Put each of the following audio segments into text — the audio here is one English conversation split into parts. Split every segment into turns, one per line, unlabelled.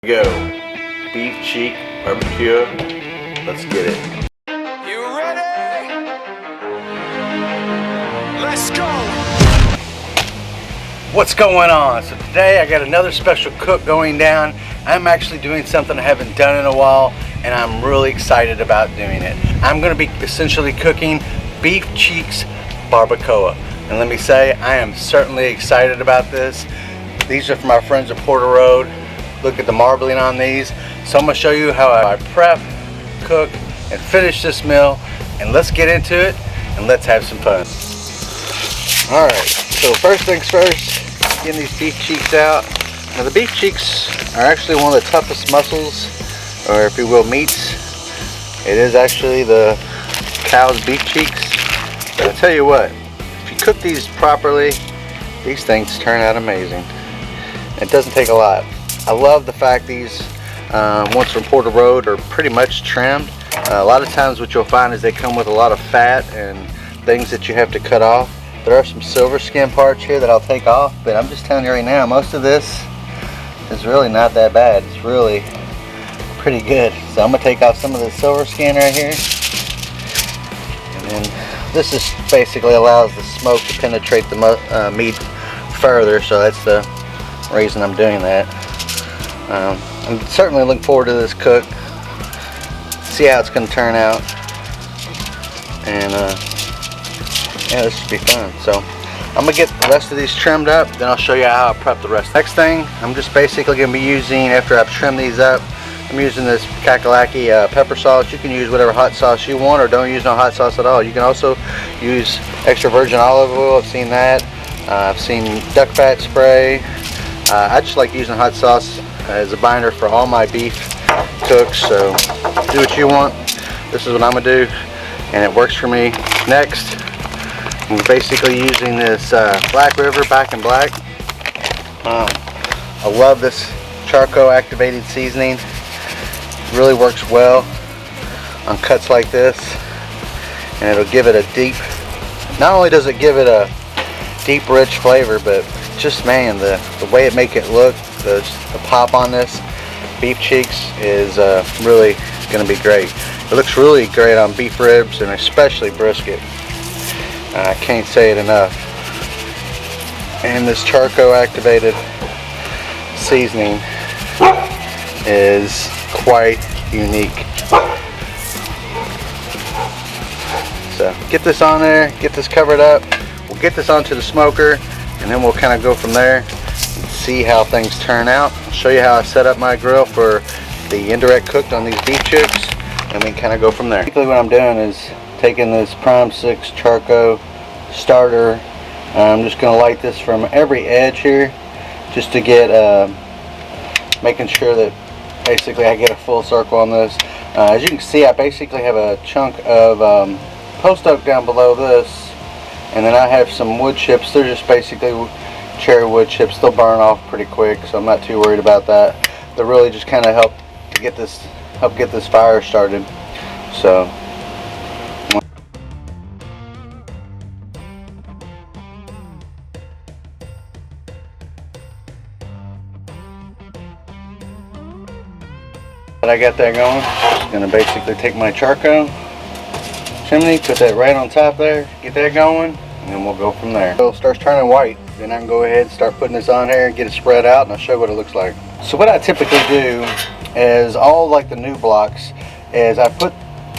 Go. Beef cheek barbecue. Let's get it.
You ready? Let's go.
What's going on? So today I got another special cook going down. I'm actually doing something I haven't done in a while, and I'm really excited about doing it. I'm going to be essentially cooking beef cheeks barbacoa. And let me say, I am certainly excited about this. These are from our friends at Porter Road. Look at the marbling on these. So I'm going to show you how I prep, cook, and finish this meal. And let's get into it, and let's have some fun. Alright, so first things first, getting these beef cheeks out. Now the beef cheeks are actually one of the toughest muscles, or if you will, meats. It is actually the cow's beef cheeks. But I'll tell you what, if you cook these properly, these things turn out amazing. It doesn't take a lot. I love the fact these ones from Porter Road are pretty much trimmed. A lot of times what you'll find is they come with a lot of fat and things that you have to cut off. There are some silver skin parts here that I'll take off, but I'm just telling you right now, most of this is really not that bad. It's really pretty good. So I'm going to take off some of the silver skin right here. And then this just basically allows the smoke to penetrate the meat further, so that's the reason I'm doing that. I'm certainly looking forward to this cook, see how it's going to turn out, and yeah, this should be fun. So I'm going to get the rest of these trimmed up, then I'll show you how I prep the rest. Next thing, I'm just basically going to be using, after I've trimmed these up, I'm using this kakalaki pepper sauce. You can use whatever hot sauce you want, or don't use no hot sauce at all. You can also use extra virgin olive oil. I've seen that. I've seen duck fat spray. I just like using hot sauce as a binder for all my beef cooks, so do what you want. This is what I'm gonna do, and it works for me. Next, I'm basically using this Black River Back in Black. I love this charcoal activated seasoning. It really works well on cuts like this, and it'll give it a deep, not only does it give it a deep rich flavor, but just, man, the way it make it look, the pop on this beef cheeks is really going to be great. It looks really great on beef ribs and especially brisket. I can't say it enough. And this charcoal activated seasoning is quite unique. So get this on there, get this covered up. We'll get this onto the smoker, and then we'll kind of go from there and see how things turn out. I'll show you how I set up my grill for the indirect cooked on these beef chicks, and then kind of go from there. Basically what I'm doing is taking this Prime 6 charcoal starter. I'm just going to light this from every edge here, just to get making sure that basically I get a full circle on this. As you can see, I basically have a chunk of post oak down below this, and then I have some wood chips. They're just basically cherry wood chips. They'll burn off pretty quick, so I'm not too worried about that. They really just kind of help get this fire started. So I got that going. Just gonna basically take my charcoal chimney, put that right on top there, get that going, and then we'll go from there. So it starts turning white, then I can go ahead and start putting this on here and get it spread out, and I'll show you what it looks like. So what I typically do is all like the new blocks is I put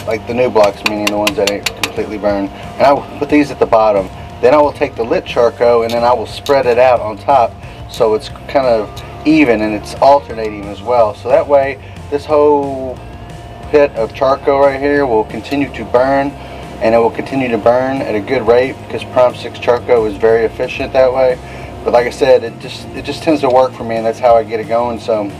like the new blocks, meaning the ones that ain't completely burned, and I will put these at the bottom. Then I will take the lit charcoal and then I will spread it out on top so it's kind of even and it's alternating as well. So that way this whole pit of charcoal right here will continue to burn, and it will continue to burn at a good rate because Prime 6 charcoal is very efficient that way. But like I said, it just tends to work for me, and that's how I get it going. So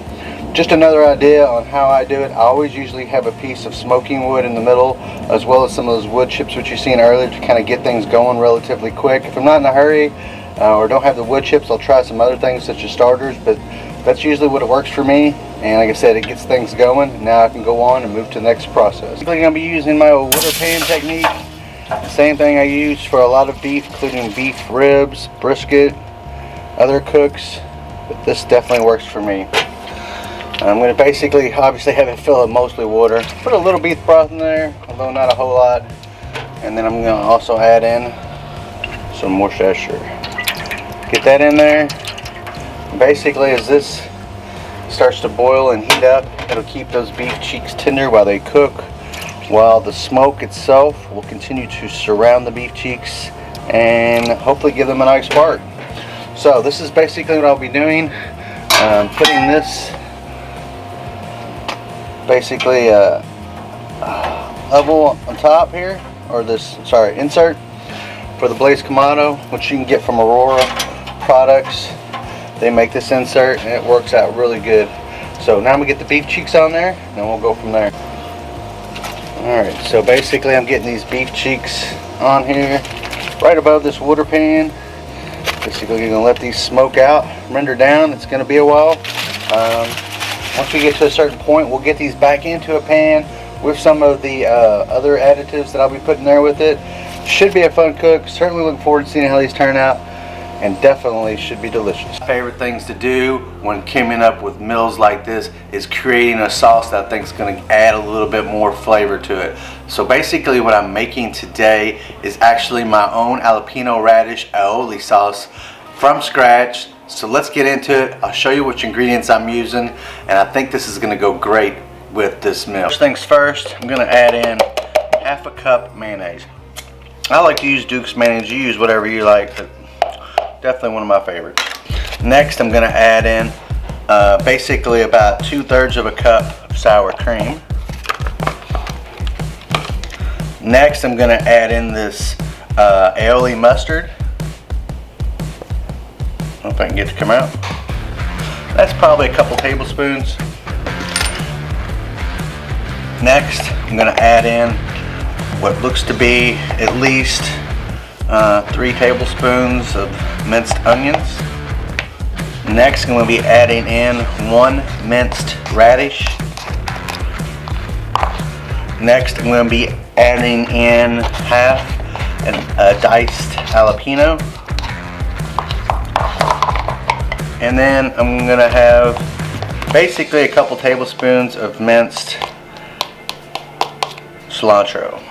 just another idea on how I do it. I always usually have a piece of smoking wood in the middle, as well as some of those wood chips which you've seen earlier, to kind of get things going relatively quick. If I'm not in a hurry or don't have the wood chips, I'll try some other things such as starters, but that's usually what it works for me. And like I said, it gets things going. Now I can go on and move to the next process. I'm going to be using my old water pan technique. The same thing I use for a lot of beef, including beef ribs, brisket, other cooks, but this definitely works for me. I'm going to basically, obviously, have it fill up mostly water. Put a little beef broth in there, although not a whole lot. And then I'm going to also add in some Worcestershire. Get that in there. Basically, as this starts to boil and heat up, it'll keep those beef cheeks tender while they cook, while the smoke itself will continue to surround the beef cheeks and hopefully give them a nice spark. So this is basically what I'll be doing. Putting this basically level on top here, or this, sorry, insert for the Blaze Kamado, which you can get from Aurora Products. They make this insert and it works out really good. So now I'm gonna get the beef cheeks on there and then we'll go from there. Alright, so basically I'm getting these beef cheeks on here right above this water pan. Basically you're gonna let these smoke out, render down. It's gonna be a while. Once we get to a certain point, we'll get these back into a pan with some of the other additives that I'll be putting there with it. Should be a fun cook. Certainly looking forward to seeing how these turn out, and definitely should be delicious. My favorite things to do when coming up with meals like this is creating a sauce that I think is going to add a little bit more flavor to it. So basically what I'm making today is actually my own Jalapeno radish aioli sauce from scratch. So let's get into it. I'll show you which ingredients I'm using, and I think this is going to go great with this meal. First things first, I'm going to add in half a cup mayonnaise. I like to use Duke's mayonnaise. You use whatever you like, but definitely one of my favorites. Next, I'm going to add in basically about 2/3 of a cup of sour cream. Next, I'm going to add in this aioli mustard. I don't know if I can get it to come out. That's probably a couple tablespoons. Next, I'm going to add in what looks to be at least 3 tablespoons of minced onions. Next, I'm going to be adding in 1 minced radish. Next, I'm going to be adding in half a diced jalapeno. And then I'm going to have basically a couple tablespoons of minced cilantro.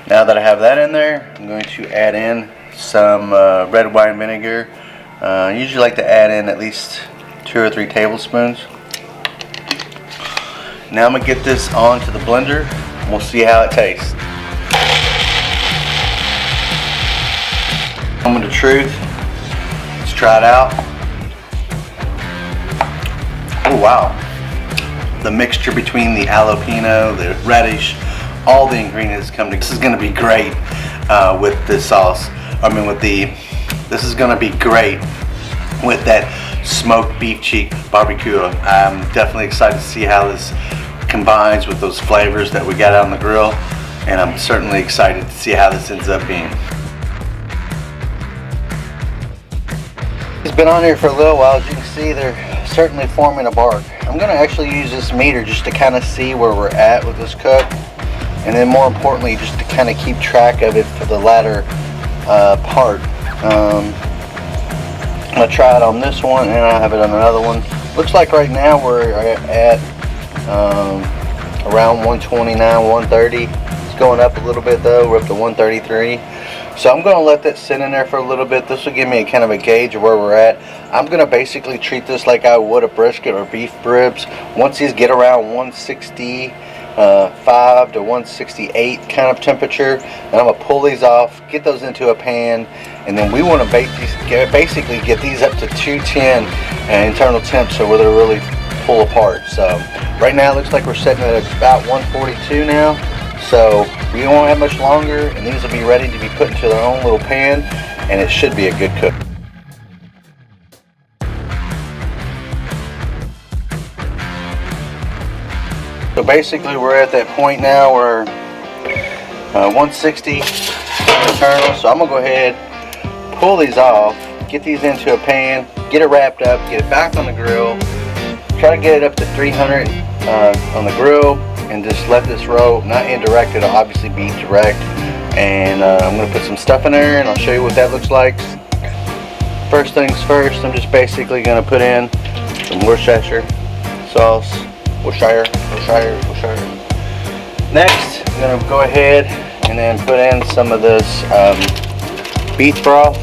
Now that I have that in there, I'm going to add in some red wine vinegar. I usually like to add in at least 2 or 3 tablespoons. Now I'm going to get this onto the blender and we'll see how it tastes. Moment of truth. Let's try it out. Oh wow. The mixture between the jalapeno, the radish, all the ingredients come together. This is going to be great with this sauce. This is going to be great with that smoked beef cheek barbacoa. I'm definitely excited to see how this combines with those flavors that we got out on the grill, and I'm certainly excited to see how this ends up being. It's been on here for a little while. As you can see, they're certainly forming a bark. I'm going to actually use this meter just to kind of see where we're at with this cook, and then more importantly just to kind of keep track of it for the latter part. I'm going to try it on this one and I have it on another one. Looks like right now we're at around 129, 130. It's going up a little bit though. We're up to 133. So I'm going to let that sit in there for a little bit. This will give me a kind of a gauge of where we're at. I'm going to basically treat this like I would a brisket or beef ribs. Once these get around 165 to 168 kind of temperature, and I'm going to pull these off, get those into a pan, and then we want to basically get these up to 210 internal temp, so where they're really pull apart. So right now it looks like we're sitting at about 142 now. So we won't have much longer, and these will be ready to be put into their own little pan, and it should be a good cook. So basically we're at that point now where 160 internal. So I'm gonna go ahead, pull these off, get these into a pan, get it wrapped up, get it back on the grill, try to get it up to 300 on the grill, and just let this roll, not indirect, it'll obviously be direct. And I'm going to put some stuff in there and I'll show you what that looks like. First things first, I'm just basically going to put in some Worcestershire. sauce. Worcestershire. Next, I'm gonna go ahead and then put in some of this beef broth.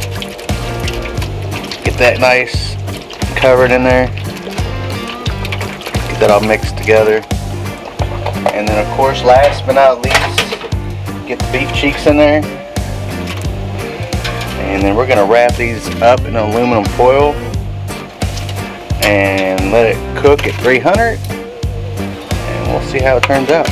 Get that nice covered in there. Get that all mixed together. And then of course, last but not least, get the beef cheeks in there. And then we're gonna wrap these up in aluminum foil and let it cook at 300. And we'll see how it turns out.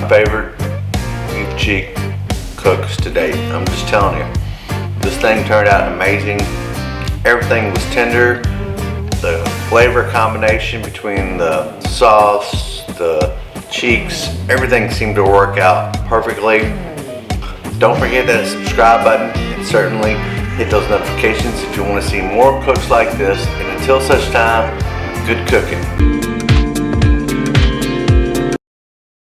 Favorite beef cheek cooks to date. I'm just telling you, this thing turned out amazing. Everything was tender. The flavor combination between the sauce, the cheeks, everything seemed to work out perfectly. Don't forget that subscribe button and certainly hit those notifications if you want to see more cooks like this. And until such time, good cooking.